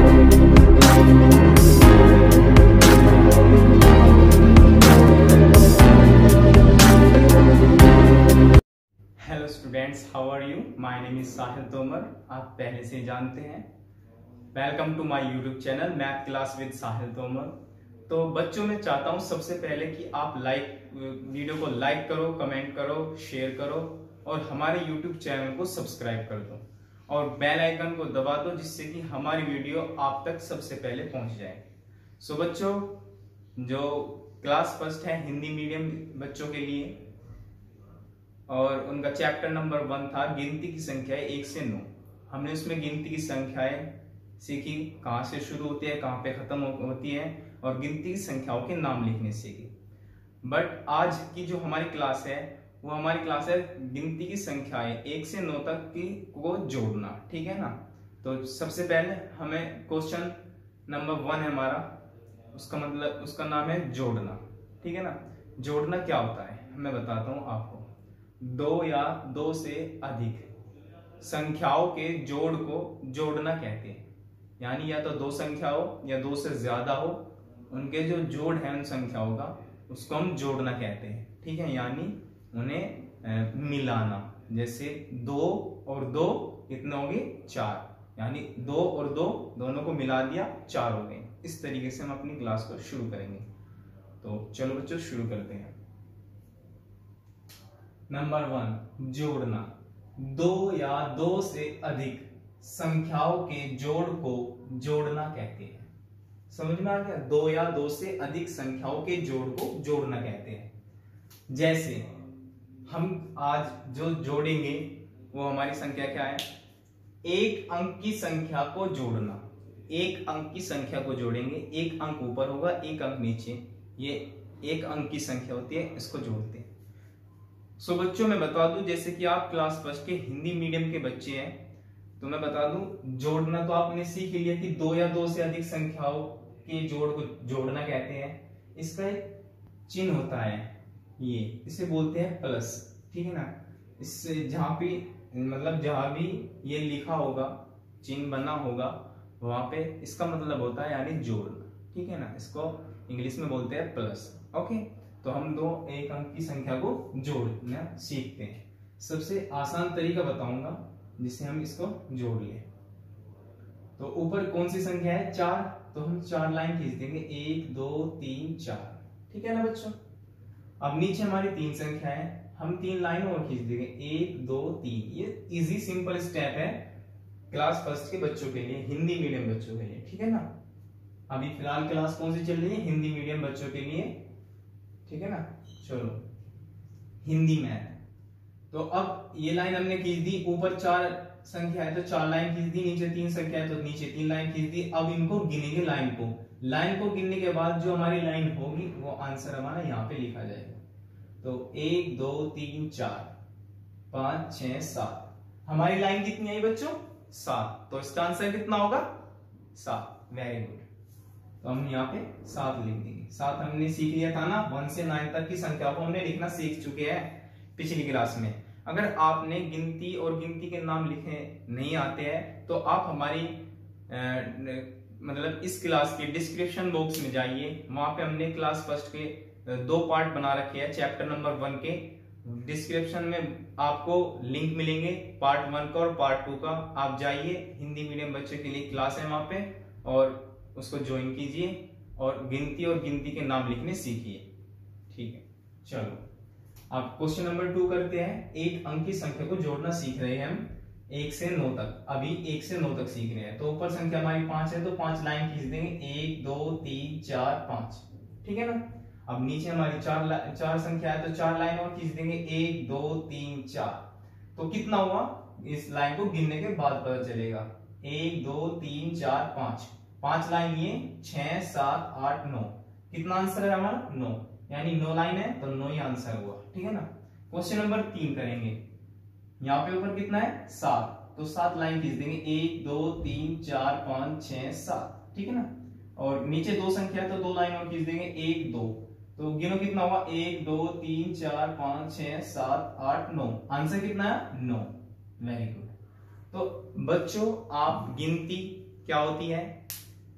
Hello students, how are you? My name is Sahil Tomar. आप पहले से जानते हैं। Welcome to my YouTube channel math class with Sahil Tomar. तो बच्चों, मैं चाहता हूं सबसे पहले कि आप वीडियो को लाइक करो, कमेंट करो, शेयर करो और हमारे यूट्यूब चैनल को सब्सक्राइब कर दो और बेल आइकन को दबा दो, जिससे कि हमारी वीडियो आप तक सबसे पहले पहुंच जाए। सो बच्चों, जो क्लास फर्स्ट है हिंदी मीडियम बच्चों के लिए, और उनका चैप्टर नंबर 1 था गिनती की संख्याएं 1 से 9। हमने उसमें गिनती की संख्याएं सीखी, कहां से शुरू होती है, कहां पे खत्म होती है, और गिनती की संख्याओं के नाम लिखने सीखी। बट आज की जो हमारी क्लास है वो हमारी क्लास है गिनती की संख्याएं 1 से 9 तक की को जोड़ना। ठीक है ना? तो सबसे पहले हमें क्वेश्चन नंबर 1 है हमारा, उसका नाम है जोड़ना। ठीक है ना? जोड़ना क्या होता है मैं बताता हूं आपको। दो या दो से अधिक संख्याओं के जोड़ को जोड़ना कहते हैं। यानी या तो दो संख्या हो या दो से ज्यादा हो, उनके जो जोड़ है उन संख्याओं का, उसको हम जोड़ना कहते हैं। ठीक है? यानी उन्हें मिलाना। जैसे 2 और 2 कितने हो गए? 4। यानी 2 और 2 दोनों को मिला दिया, 4 हो गए। इस तरीके से हम अपनी क्लास को शुरू करेंगे। तो चलो बच्चों, शुरू करते हैं। नंबर 1, जोड़ना। दो या दो से अधिक संख्याओं के जोड़ को जोड़ना कहते हैं। समझ में आ गया? दो या दो से अधिक संख्याओं के जोड़ को जोड़ना कहते हैं। जैसे हम आज जो जोड़ेंगे वो हमारी संख्या क्या है? एक अंक की संख्या को जोड़ना। एक अंक की संख्या को जोड़ेंगे, एक अंक ऊपर होगा, एक अंक नीचे। ये एक अंक की संख्या होती है, इसको जोड़ते हैं। सो बच्चों, मैं बता दूं, जैसे कि आप क्लास फर्स्ट के हिंदी मीडियम के बच्चे हैं, तो मैं बता दूं, जोड़ना तो आपने सीख लिया कि दो या दो से अधिक संख्याओं के जोड़ को जोड़ना कहते हैं। इसका एक चिन्ह होता है, ये इसे बोलते हैं प्लस। ठीक है ना? इससे जहां भी ये लिखा होगा, चिन्ह बना होगा, वहां पे इसका मतलब होता है यानी जोड़ना। ठीक है ना? इसको इंग्लिश में बोलते हैं प्लस। ओके, तो हम दो एक अंक की संख्या को जोड़ना सीखते हैं। सबसे आसान तरीका बताऊंगा जिससे हम इसको जोड़ लें। तो ऊपर कौन सी संख्या है? 4। तो हम 4 लाइन खींच देंगे, 1 2 3 4। ठीक है ना बच्चों? अब नीचे हमारी 3 संख्या है, हम 3 लाइन और खींच देंगे, 1 2 3। ये इजी सिंपल स्टेप है क्लास फर्स्ट के बच्चों के लिए, हिंदी मीडियम बच्चों के लिए। ठीक है ना? अभी फिलहाल क्लास कौन सी चल रही है? हिंदी मीडियम बच्चों के लिए। ठीक है ना? चलो, हिंदी मैथ। तो अब ये लाइन हमने खींच दी, ऊपर 4 संख्या है तो 4 लाइन खींच दी, नीचे 3 संख्या है तो नीचे 3 लाइन खींच दी। अब इनको गिनेंगे, लाइन को गिनने के बाद जो हमारी लाइन होगी वो आंसर हमारा यहाँ पे लिखा जाएगा। तो 1 2 3 4 5 6 7। हमारी लाइन कितनी आई बच्चों? 7। तो इसका आंसर कितना होगा? 7। Very good. तो हम यहाँ पे 7 लिख देंगे। 7 हमने सीख लिया था ना, 1 से 9 तक की संख्या को हमने लिखना सीख चुके हैं पिछली क्लास में। अगर आपने गिनती और गिनती के नाम लिखे नहीं आते हैं तो आप हमारी इस क्लास के डिस्क्रिप्शन बॉक्स में जाइए, वहां पे हमने क्लास फर्स्ट के 2 पार्ट बना रखे हैं चैप्टर नंबर 1 के। डिस्क्रिप्शन में आपको लिंक मिलेंगे पार्ट 1 का और पार्ट 2 का। आप जाइए, हिंदी मीडियम बच्चों के लिए क्लास है वहां पे, और उसको ज्वाइन कीजिए और गिनती के नाम लिखने सीखिए। ठीक है? चलो, अब क्वेश्चन नंबर 2 करते हैं। एक अंक की संख्या को जोड़ना सीख रहे हैं हम 1 से 9 तक। अभी 1 से 9 तक सीख रहे हैं। तो ऊपर संख्या हमारी 5 है तो 5 लाइन खींच देंगे, 1 2 3 4 5। ठीक है ना? अब नीचे हमारी 4 संख्या है तो 4 लाइन और खींच देंगे, 1 2 3 4। तो कितना हुआ? इस लाइन को गिनने के बाद पता चलेगा। 1 2 3 4 5। 5 लाइन ये, 6 7 8 9। कितना आंसर है हमारा? 9। यानी 9 लाइन है तो 9 ही आंसर हुआ। ठीक है ना? क्वेश्चन नंबर 3 करेंगे। यहाँ पे ऊपर कितना है? 7। तो 7 लाइन खींच देंगे, 1 2 3 4 5 6 7। ठीक है ना? और नीचे 2 संख्या है तो 2 लाइन और खींच देंगे, 1 2। तो गिनो कितना हुआ? 1 2 3 4 5 6 7 8 9। आंसर कितना है? 9। Very good. तो बच्चों, आप गिनती क्या होती है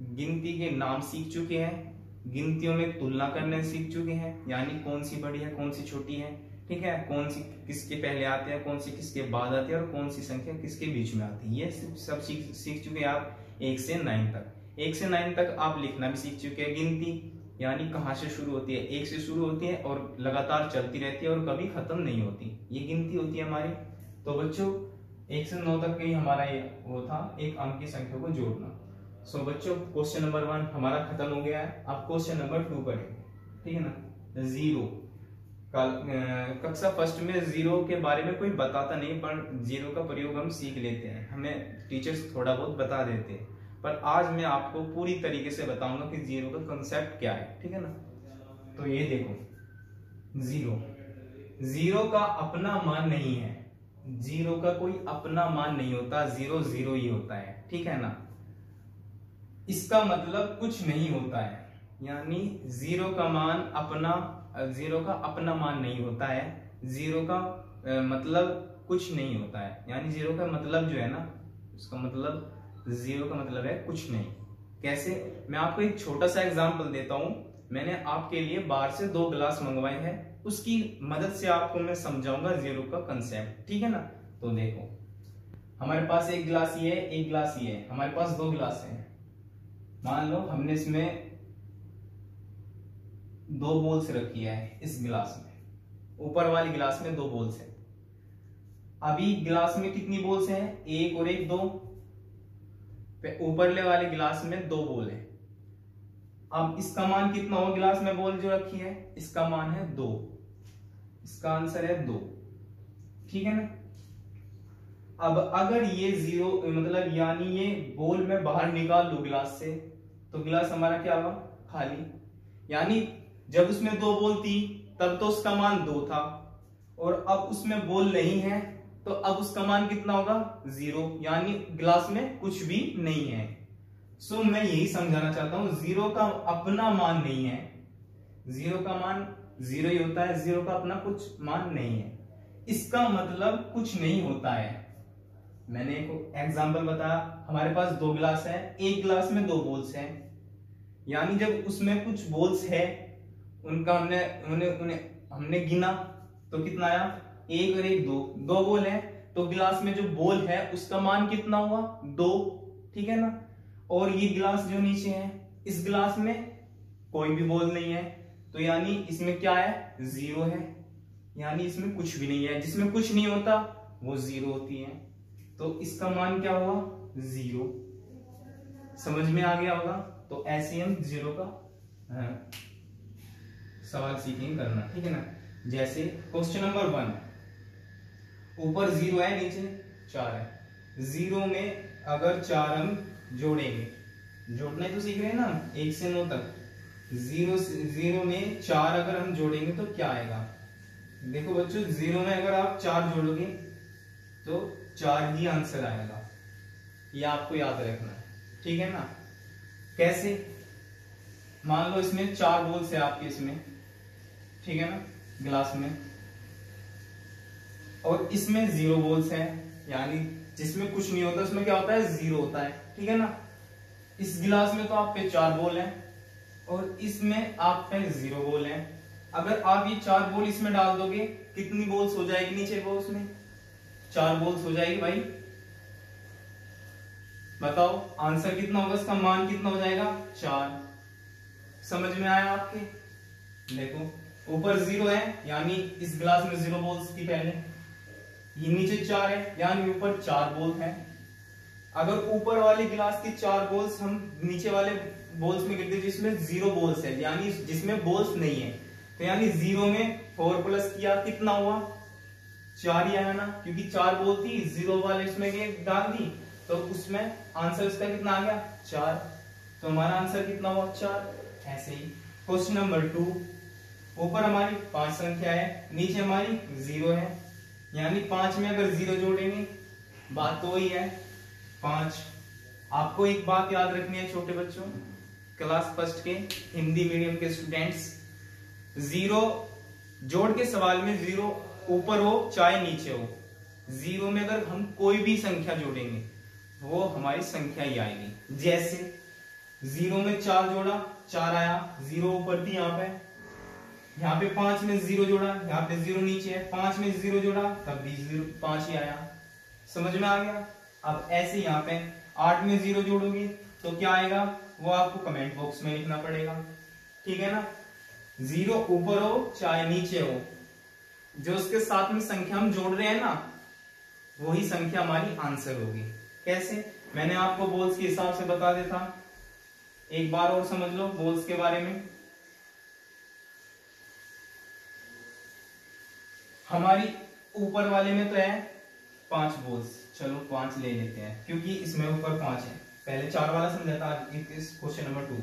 गिनती के नाम सीख चुके हैं, गिनतियों में तुलना करने सीख चुके हैं, यानी कौन सी बड़ी है कौन सी छोटी है, ठीक है, कौन सी किसके पहले आते हैं, कौन सी किसके बाद आती है और कौन सी संख्या किसके बीच में आती है, ये सब सीख चुके हैं आप 1 से 9 तक। 1 से 9 तक आप लिखना भी सीख चुके हैं। गिनती यानी कहाँ से शुरू होती है, 1 से शुरू होती है और लगातार चलती रहती है और कभी खत्म नहीं होती, ये गिनती होती है हमारी। तो बच्चों 1 से 9 तक ही हमारा ये वो था एक अंक की संख्या को जोड़ना। सो बच्चों क्वेश्चन नंबर 1 हमारा खत्म हो गया है। अब क्वेश्चन नंबर 2 पढ़ेंगे, ठीक है ना। जीरो, कक्षा फर्स्ट में जीरो के बारे में कोई बताता नहीं, पर जीरो का प्रयोग हम सीख लेते हैं, हमें टीचर्स थोड़ा बहुत बता देते हैं, पर आज मैं आपको पूरी तरीके से बताऊंगा कि जीरो का कंसेप्ट क्या है, ठीक है ना। तो ये देखो, जीरो का अपना मान नहीं है, जीरो का कोई अपना मान नहीं होता, जीरो जीरो ही होता है, ठीक है ना। इसका मतलब कुछ नहीं होता है, यानी जीरो का अपना मान नहीं होता है, जीरो का मतलब कुछ नहीं होता है, यानी जीरो का मतलब जो है ना, उसका मतलब जीरो का मतलब है कुछ नहीं। कैसे, मैं आपको एक छोटा सा एग्जांपल देता हूं। मैंने आपके लिए बाहर से 2 गिलास मंगवाए हैं, उसकी मदद से आपको मैं समझाऊंगा जीरो का कंसेप्ट, ठीक है ना। तो देखो, हमारे पास एक गिलास ये है, एक गिलास ये है, हमारे पास 2 गिलास हैं। मान लो हमने इसमें 2 बॉल्स रखी है, इस गिलास में ऊपर वाली गिलास में 2 बॉल्स हैं। अभी गिलास में कितनी बॉल्स हैं, 1 और 1 2, ऊपरले वाले गिलास में 2 बॉल है। अब इसका मान कितना होगा, गिलास में बॉल जो रखी है इसका मान है 2, इसका आंसर है 2, ठीक है ना। अब अगर ये जीरो मतलब यानी ये बॉल में बाहर निकाल लूं गिलास से, तो गिलास हमारा क्या होगा, खाली। यानी जब उसमें 2 बॉल थी तब तो उसका मान 2 था, और अब उसमें बॉल नहीं है तो अब उसका मान कितना होगा, 0, यानी गिलास में कुछ भी नहीं है। सो मैं यही समझाना चाहता हूं, जीरो का अपना मान नहीं है, जीरो का मान 0 ही होता है, जीरो का अपना कुछ मान नहीं है, इसका मतलब कुछ नहीं होता है। मैंने एक एग्जांपल बताया, हमारे पास 2 गिलास है, एक गिलास में 2 बॉल्स हैं, यानी जब उसमें कुछ बॉल्स है उनका हमने गिना तो कितना आया, 1 और 1 2 बॉल है, तो गिलास में जो बॉल है उसका मान कितना हुआ, 2, ठीक है ना। और ये गिलास जो नीचे है, इस गिलास में कोई भी बॉल नहीं है, तो यानी इसमें क्या है, 0 है, यानी इसमें कुछ भी नहीं है, जिसमें कुछ नहीं होता वो 0 होती है, तो इसका मान क्या हुआ, 0। समझ में आ गया होगा। तो ऐसे हम जीरो का सवाल सीखेंगे करना, ठीक है ना। जैसे क्वेश्चन नंबर 1, ऊपर 0 है नीचे 4 है, 0 में अगर 4 हम जोड़ेंगे, जोड़ना तो सीख रहे हैं ना 1 से 9 तक, 0 में 4 अगर हम जोड़ेंगे तो क्या आएगा। देखो बच्चों, 0 में अगर आप 4 जोड़ोगे तो 4 ही आंसर आएगा, ये आपको याद रखना है, ठीक है ना। कैसे, मान लो इसमें 4 बॉल्स है आपके इसमें, ठीक है ना, गिलास में, और इसमें 0 बॉल्स है, यानी जिसमें कुछ नहीं होता उसमें क्या होता है, 0 होता है, ठीक है ना। इस गिलास में तो आप पे 4 बॉल है और इसमें आप पे 0 बॉल है। अगर आप ये 4 बॉल इसमें डाल दोगे, कितनी बॉल्स हो जाएगी नीचे बॉल्स में, 4 बॉल्स हो जाएगी भाई। बताओ आंसर कितना होगा, इसका मान कितना हो जाएगा, 4। समझ में आया आपके। देखो ऊपर 0 है, यानी इस गिलास में 0 बॉल्स थी पहले, ये नीचे 4 है, यानी ऊपर 4 बॉल है। अगर ऊपर वाले गिलास की 4 बॉल्स हम नीचे वाले बॉल्स में गिरते जिसमें 0 बॉल्स है, यानी जिसमें बॉल्स नहीं है, तो यानी 0 में 4 प्लस किया कितना हुआ, 4 ही आया ना, क्योंकि 4 बॉल थी, 0 वाले उसमें डाल दी तो उसमें आंसर उसका कितना आ गया, 4। तो हमारा आंसर कितना हुआ, 4। ऐसे ही क्वेश्चन नंबर 2, ऊपर हमारी 5 संख्या है, नीचे हमारी 0 है, यानी 5 में अगर 0 जोड़ेंगे बात तो वही है 5। आपको एक बात याद रखनी है छोटे बच्चों, क्लास फर्स्ट के हिंदी मीडियम के स्टूडेंट्स, 0 जोड़ के सवाल में 0 ऊपर हो चाहे नीचे हो, 0 में अगर हम कोई भी संख्या जोड़ेंगे वो हमारी संख्या ही आएगी। जैसे जीरो में 4 जोड़ा, 4 आया, जीरो ऊपर थी यहाँ पे 5 में जीरो जोड़ा, यहाँ पे जीरो नीचे है, 5 में जीरो जोड़ा तब भी 5 ही आया। समझ में आ गया। अब ऐसे यहाँ पे 8 में जीरो जोड़ोगे तो क्या आएगा वो आपको कमेंट बॉक्स में लिखना पड़ेगा, ठीक है ना। जीरो ऊपर हो चाहे नीचे हो, जो उसके साथ में संख्या हम जोड़ रहे हैं ना, वही संख्या हमारी आंसर होगी। कैसे, मैंने आपको बोल्स के हिसाब से बता देता, एक बार और समझ लो बोल्स के बारे में। हमारी ऊपर वाले में तो है 5 बोल्स, चलो 5 ले लेते हैं क्योंकि इसमें ऊपर 5 है। पहले 4 वाला समझा था, क्वेश्चन नंबर 2।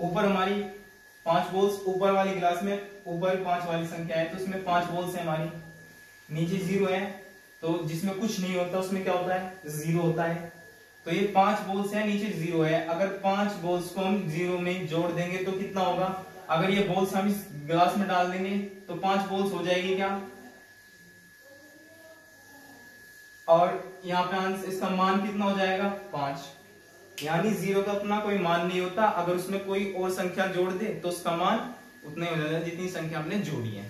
ऊपर हमारी 5 बोल्स, ऊपर वाली गिलास में ऊपर 5 वाली संख्या है तो उसमें 5 बोल्स है हमारी। नीचे जीरो है तो जिसमें कुछ नहीं होता उसमें क्या होता है, जीरो होता है। तो ये 5 बोल्स है, नीचे जीरो है। अगर 5 बोल्स को हम जीरो में जोड़ देंगे तो कितना होगा, अगर ये बोल्स हम इस गिलास में डाल देंगे तो 5 बोल्स हो जाएगी क्या, और यहाँ पे आंसर इसका मान कितना हो जाएगा 5। यानी जीरो का अपना कोई मान नहीं होता, अगर उसमें कोई और संख्या जोड़ दे तो उसका मान उतने हो जाता है जितनी संख्या हमने जोड़ी है।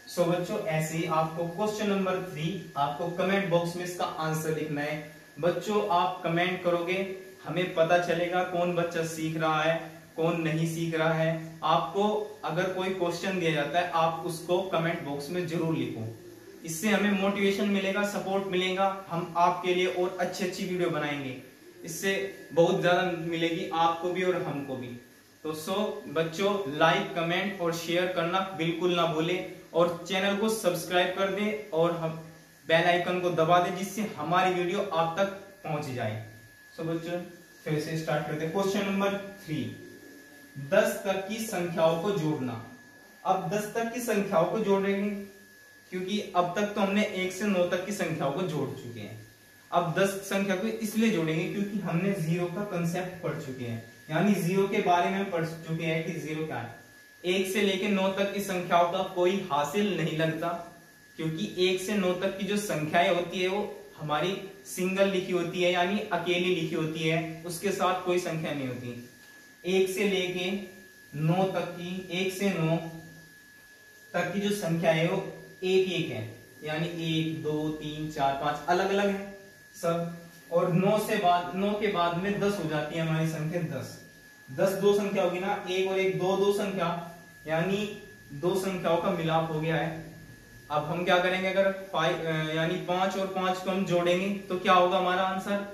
सो बच्चों ऐसे ही आपको क्वेश्चन नंबर 3 आपको कमेंट बॉक्स में इसका आंसर लिखना है। बच्चों आप कमेंट करोगे, हमें पता चलेगा कौन बच्चा सीख रहा है कौन नहीं सीख रहा है। आपको अगर कोई क्वेश्चन दिया जाता है आप उसको कमेंट बॉक्स में जरूर लिखो, इससे हमें मोटिवेशन मिलेगा, सपोर्ट मिलेगा, हम आपके लिए और अच्छी वीडियो बनाएंगे, इससे बहुत ज्यादा मिलेगी आपको भी और हमको भी। तो बच्चों लाइक कमेंट और शेयर करना बिल्कुल ना भूलें, और चैनल को सब्सक्राइब कर दें और हम बेल आइकन को दबा दें जिससे हमारी वीडियो आप तक पहुंच जाए। बच्चों फिर से स्टार्ट करते हैं। क्वेश्चन नंबर 3, 10 तक की संख्याओं को जोड़ना। अब 10 तक की संख्याओं को जोड़ेंगे क्योंकि अब तक तो हमने 1 से 9 तक की संख्याओं को जोड़ चुके हैं। अब 10 संख्या को इसलिए जोड़ेंगे क्योंकि हमने जीरो का कंसेप्ट पढ़ चुके हैं, यानी जीरो के बारे में पढ़ चुके हैं कि जीरो क्या है। 1 से लेकर 9 तक की संख्याओं का कोई हासिल नहीं लगता, क्योंकि 1 से 9 तक की जो संख्याएं होती है वो हमारी सिंगल लिखी होती है, यानी अकेली लिखी होती है, उसके साथ कोई संख्या नहीं होती। 1 से लेके 9 तक की, 1 से 9 तक की जो संख्या है वो एक एक है, यानी 1 2 3 4 5 अलग अलग है सब। और 9 के बाद में 10 हो जाती है हमारी संख्या 10 दो संख्या होगी ना, 1 और 1 दो संख्या, यानी 2 संख्याओं का मिलाप हो गया है। अब हम क्या करेंगे, अगर यानी 5 और 5 को हम जोड़ेंगे तो क्या होगा, हमारा आंसर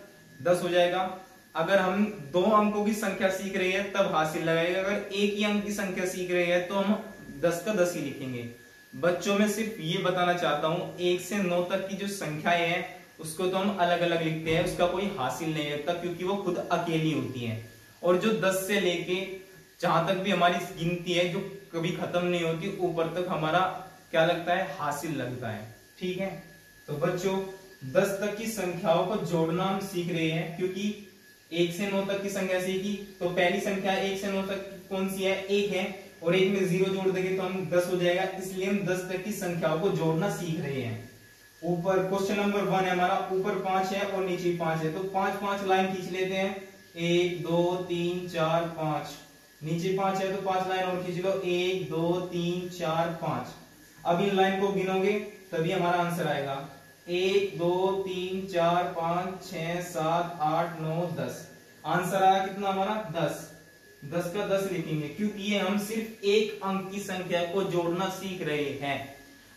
10 हो जाएगा। अगर हम 2 अंकों की संख्या सीख रहे हैं तब हासिल लगाएगा, अगर एक ही अंक की संख्या सीख रहे हैं तो हम 10 का 10 ही लिखेंगे। बच्चों में सिर्फ ये बताना चाहता हूं 1 से 9 तक की जो संख्याएं हैं उसको तो हम अलग अलग लिखते हैं, उसका कोई हासिल नहीं रहता क्योंकि वो खुद अकेली होती है। और जो 10 से लेके जहां तक भी हमारी गिनती है जो कभी खत्म नहीं होती, ऊपर तक हमारा क्या लगता है, हासिल लगता है। ठीक है, तो बच्चों 10 तक की संख्याओं को जोड़ना हम सीख रहे हैं, क्योंकि 1 से 9 तक की संख्या सीखी तो पहली संख्या 1 से 9 तक कौन सी है, 1 है, और 1 में 0 जोड़ देंगे तो हम 10 हो जाएगा, इसलिए हम 10 तक की संख्याओं को जोड़ना सीख रहे हैं। ऊपर क्वेश्चन नंबर 1 है हमारा, ऊपर 5 है और नीचे 5 है, तो 5 लाइन खींच लेते हैं, 1 2 3 4 5, नीचे 5 है तो 5 लाइन और खींच लो, 1 2 3 4 5। अब इन लाइन को गिनोगे तभी हमारा आंसर आएगा, 1 2 3 4 5 6 7 8 9 10। आंसर आया कितना हमारा 10 का 10 लिखेंगे, क्योंकि ये हम सिर्फ एक अंक की संख्या को जोड़ना सीख रहे हैं।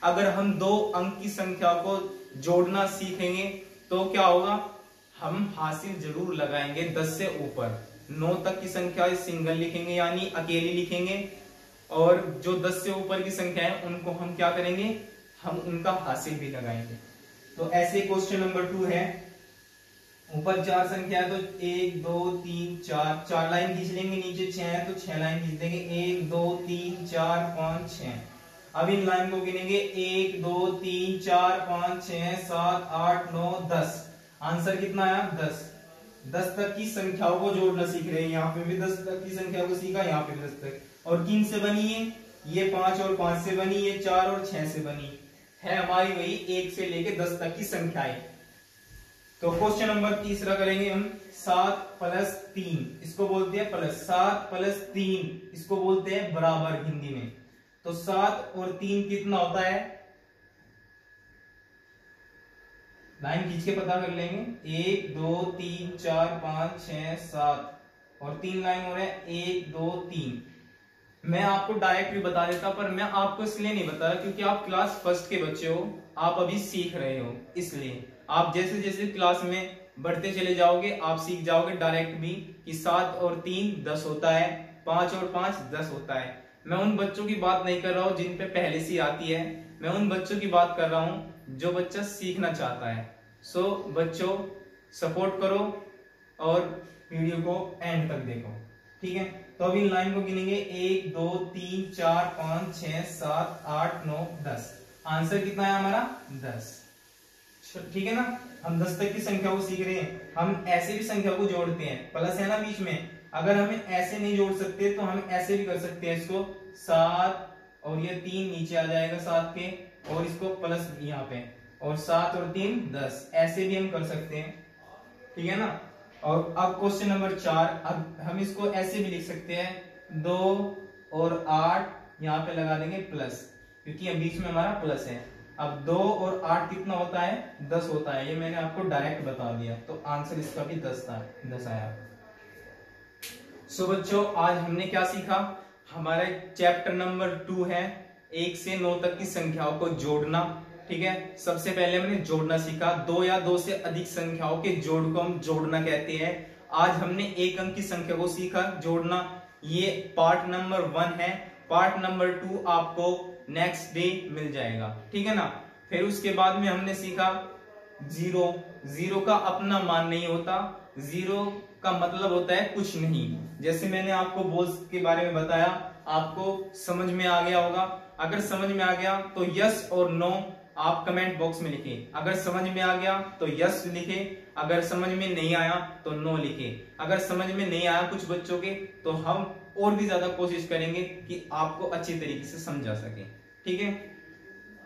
अगर हम 2 अंक की संख्या को जोड़ना सीखेंगे तो क्या होगा, हम हासिल जरूर लगाएंगे 10 से ऊपर। 9 तक की संख्या सिंगल लिखेंगे यानी अकेली लिखेंगे, और जो 10 से ऊपर की संख्या है उनको हम क्या करेंगे, हम उनका हासिल भी लगाएंगे। तो ऐसे क्वेश्चन नंबर 2 है, ऊपर 4 संख्या है तो 1 2 3 4 लाइन खींच लेंगे, नीचे 6 है तो 6 लाइन खींच देंगे, 1 2 3 4 5 6। अब इन लाइन को गिनेंगे, 1 2 3 4 5 6 7 8 9 10। आंसर कितना आया 10 तक की संख्याओं को जोड़ना सीख रहे हैं। यहाँ पे भी 10 तक की संख्या को सीखा, यहाँ पे 10 तक। और किन से बनी है, ये 5 और 5 से बनी, ये 4 और 6 से बनी है, हमारी वही 1 से लेके 10 तक की संख्याएं। तो क्वेश्चन नंबर 3 करेंगे हम, 7 प्लस 3 इसको बोलते हैं प्लस, 7 प्लस 3 इसको बोलते हैं बराबर हिंदी में। तो 7 और 3 कितना होता है, लाइन खींच के पता कर लेंगे, 1 2 3 4 5 6 7 और 3 लाइन हो रहे हैं 1 2 3। मैं आपको डायरेक्ट भी बता देता, पर मैं आपको इसलिए नहीं बता रहा क्योंकि आप क्लास फर्स्ट के बच्चे हो, आप अभी सीख रहे हो, इसलिए आप जैसे जैसे क्लास में बढ़ते चले जाओगे आप सीख जाओगे डायरेक्ट भी कि 7 और 3 10 होता है, 5 और 5 10 होता है। मैं उन बच्चों की बात नहीं कर रहा हूं जिन पे पहले से आती है, मैं उन बच्चों की बात कर रहा हूं जो बच्चा सीखना चाहता है। सो बच्चों सपोर्ट करो और वीडियो को एंड तक देखो, ठीक है। तो अभी लाइन को गिनेंगे 1 2 3 4 5 6 7 8 9 10। आंसर कितना है हमारा 10, ठीक है ना। हम 10 तक की संख्या को सीख रहे हैं, हम ऐसे भी संख्या को जोड़ते हैं, प्लस है ना बीच में, अगर हमें ऐसे नहीं जोड़ सकते तो हम ऐसे भी कर सकते हैं, इसको 7 और ये 3 नीचे आ जाएगा 7 के, और इसको प्लस यहाँ पे, और 7 और 3 10, ऐसे भी हम कर सकते हैं, ठीक है ना। और अब क्वेश्चन नंबर 4, अब हम इसको ऐसे भी लिख सकते हैं 2 और 8 यहाँ पे लगा देंगे प्लस, क्योंकि बीच में हमारा प्लस है। अब 2 और 8 कितना होता है 10 होता है, ये मैंने आपको डायरेक्ट बता दिया, तो आंसर इसका भी 10 आया। सो बच्चों आज हमने क्या सीखा, हमारे चैप्टर नंबर 2 है 1 से 9 तक की संख्याओं को जोड़ना, ठीक है। सबसे पहले हमने जोड़ना सीखा, 2 या 2 से अधिक संख्याओं के जोड़ को हम जोड़ना कहते हैं। आज हमने एक अंक की संख्या को सीखा जोड़ना, ये पार्ट नंबर 1 है। पार्ट नंबर 2 आपको नेक्स्ट डे मिल जाएगा, ठीक है ना। फिर उसके बाद में हमने सीखा जीरो का अपना मान नहीं होता, जीरो का मतलब होता है कुछ नहीं। जैसे मैंने आपको बोल्स के बारे में बताया, आपको समझ में आ गया होगा। अगर समझ में आ गया तो यस और नो आप कमेंट बॉक्स में लिखें, अगर समझ में आ गया तो यस लिखे, अगर समझ में नहीं आया तो नो लिखे। अगर समझ में नहीं आया कुछ बच्चों के तो हम और भी ज्यादा कोशिश करेंगे कि आपको अच्छी तरीके से समझा सके, ठीक है।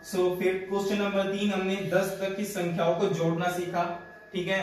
सो फिर क्वेश्चन नंबर 3 हमने 10 तक की संख्याओं को जोड़ना सीखा, ठीक है।